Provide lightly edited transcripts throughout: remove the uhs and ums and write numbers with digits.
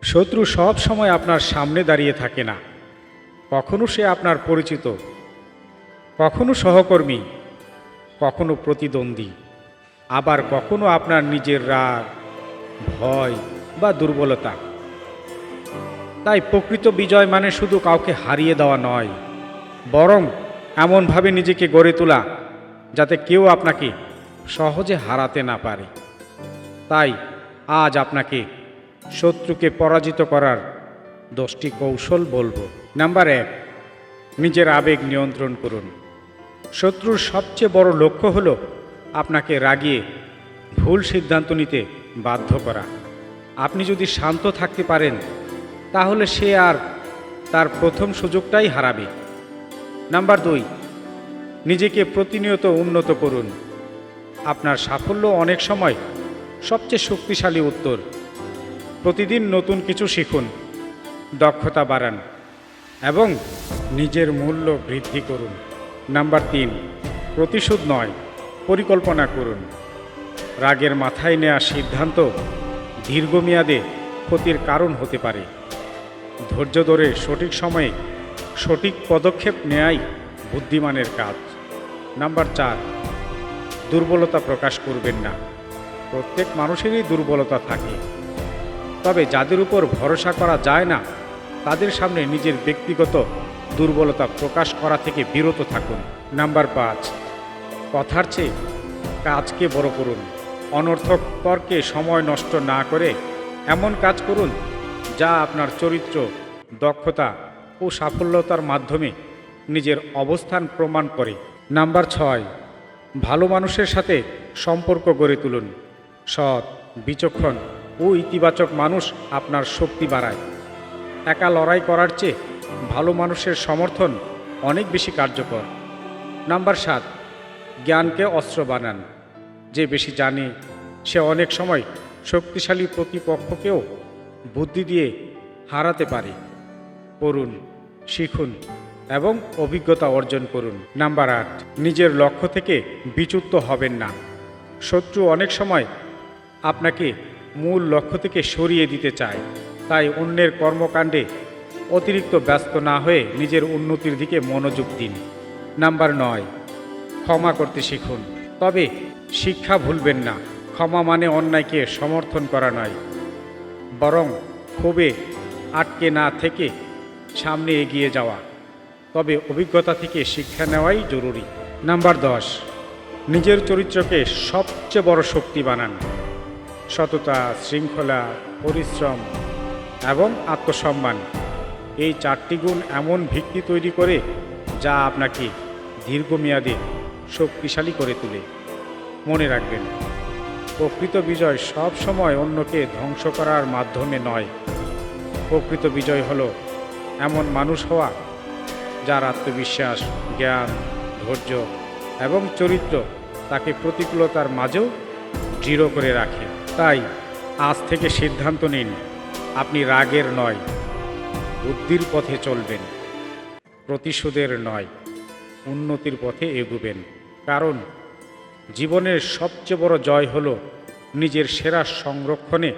শত্রু সব সময় আপনার সামনে দাঁড়িয়ে থাকে না। কখনো সে আপনার পরিচিত, কখনো সহকর্মী, কখনো প্রতিদ্বন্দ্বী, আবার কখনো আপনার নিজের রাগ, ভয় বা দুর্বলতা। তাই প্রকৃত বিজয় মানে শুধু কাউকে হারিয়ে দেওয়া নয়, বরং এমনভাবে নিজেকে গড়ে তোলা যাতে কেউ আপনাকে সহজে হারাতে না পারে। তাই আজ আপনাকে শত্রুকে পরাজিত করার 10টি কৌশল বলবো। নাম্বার 1, নিজের আবেগ নিয়ন্ত্রণ করুন। শত্রুর সবচেয়ে বড় লক্ষ্য হলো আপনাকে রাগিয়ে ভুল সিদ্ধান্ত নিতে বাধ্য করা। আপনি যদি শান্ত থাকতে পারেন তাহলে সে আর তার প্রথম সুযোগটাই হারাবে। নাম্বার 2, নিজেকে প্রতিনিয়ত উন্নত করুন। আপনার সাফল্য অনেক সময় সবচেয়ে শক্তিশালী উত্তর। প্রতিদিন নতুন কিছু শিখুন, দক্ষতা বাড়ান এবং নিজের মূল্য বৃদ্ধি করুন। নাম্বার 3, প্রতিশোধ নয়, পরিকল্পনা করুন। রাগের মাথায় নেওয়া সিদ্ধান্ত দীর্ঘমেয়াদে ক্ষতির কারণ হতে পারে। ধৈর্য ধরে সঠিক সময়ে সঠিক পদক্ষেপ নেওয়াই বুদ্ধিমানের কাজ। নাম্বার 4, দুর্বলতা প্রকাশ করবেন না। প্রত্যেক মানুষেরই দুর্বলতা থাকে, তবে যাদের উপর ভরসা করা যায় না তাদের সামনে নিজের ব্যক্তিগত দুর্বলতা প্রকাশ করা থেকে বিরত থাকুন। নাম্বার 5, কথার চেয়ে কাজকে বড় করুন। অনর্থক তর্কে সময় নষ্ট না করে এমন কাজ করুন যা আপনার চরিত্র, দক্ষতা ও সাফল্যতার মাধ্যমে নিজের অবস্থান প্রমাণ করে। নাম্বার 6, ভালো মানুষের সাথে সম্পর্ক গড়ে তুলুন। সৎ, বিচক্ষণ ও ইতিবাচক মানুষ আপনার শক্তি বাড়ায়। একা লড়াই করার চেয়ে ভালো মানুষের সমর্থন অনেক বেশি কার্যকর। নাম্বার 7, জ্ঞানকে অস্ত্র বানান। যে বেশি জানে সে অনেক সময় শক্তিশালী প্রতিপক্ষকেও বুদ্ধি দিয়ে হারাতে পারে। পড়ুন, শিখুন এবং অভিজ্ঞতা অর্জন করুন। নাম্বার 8, নিজের লক্ষ্য থেকে বিচ্যুত হবেন না। শত্রু অনেক সময় আপনাকে মূল লক্ষ্য থেকে সরিয়ে দিতে চায়, তাই অন্যের কর্মকাণ্ডে অতিরিক্ত ব্যস্ত না হয়ে নিজের উন্নতির দিকে মনোযোগ দিন। নাম্বার 9, ক্ষমা করতে শিখুন। তবে শিক্ষা ভুলবেন না, ক্ষমা মানে অন্যায়কে সমর্থন করা নয়, বরং ক্ষোভে আটকে না থেকে সামনে এগিয়ে যাওয়া। তবে অভিজ্ঞতা থেকে শিক্ষা নেওয়াই জরুরি। নাম্বার 10, নিজের চরিত্রকে সবচেয়ে বড় শক্তি বানান। সততা, শৃঙ্খলা, পরিশ্রম এবং আত্মসম্মান, এই 4টি গুণ এমন ভিত্তি তৈরি করে যা আপনাকে দীর্ঘমেয়াদে শক্তিশালী করে তোলে। মনে রাখবেন, প্রকৃত বিজয় সব সময় অন্যকে ধ্বংস করার মাধ্যমে নয়। প্রকৃত বিজয় হলো এমন মানুষ হওয়া যার আত্মবিশ্বাস, জ্ঞান, ধৈর্য এবং চরিত্র তাকে প্রতিকূলতার মাঝেও দৃঢ় করে রাখে। তাই আজ থেকে সিদ্ধান্ত নিন, আপনি রাগের নয়, বুদ্ধির পথে চলবেন। প্রতিশোধের নয়, উন্নতির পথে এগুবেন। কারণ জীবনের সবচেয়ে বড় জয় হলো নিজের সেরা সংরক্ষণে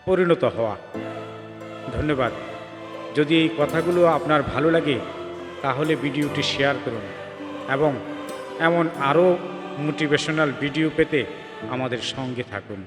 পরিণত হওয়া। ধন্যবাদ। যদি এই কথাগুলো আপনার ভালো লাগে তাহলে ভিডিওটি শেয়ার করুন এবং এমন আরও মোটিভেশনাল ভিডিও পেতে আমাদের সঙ্গে থাকুন।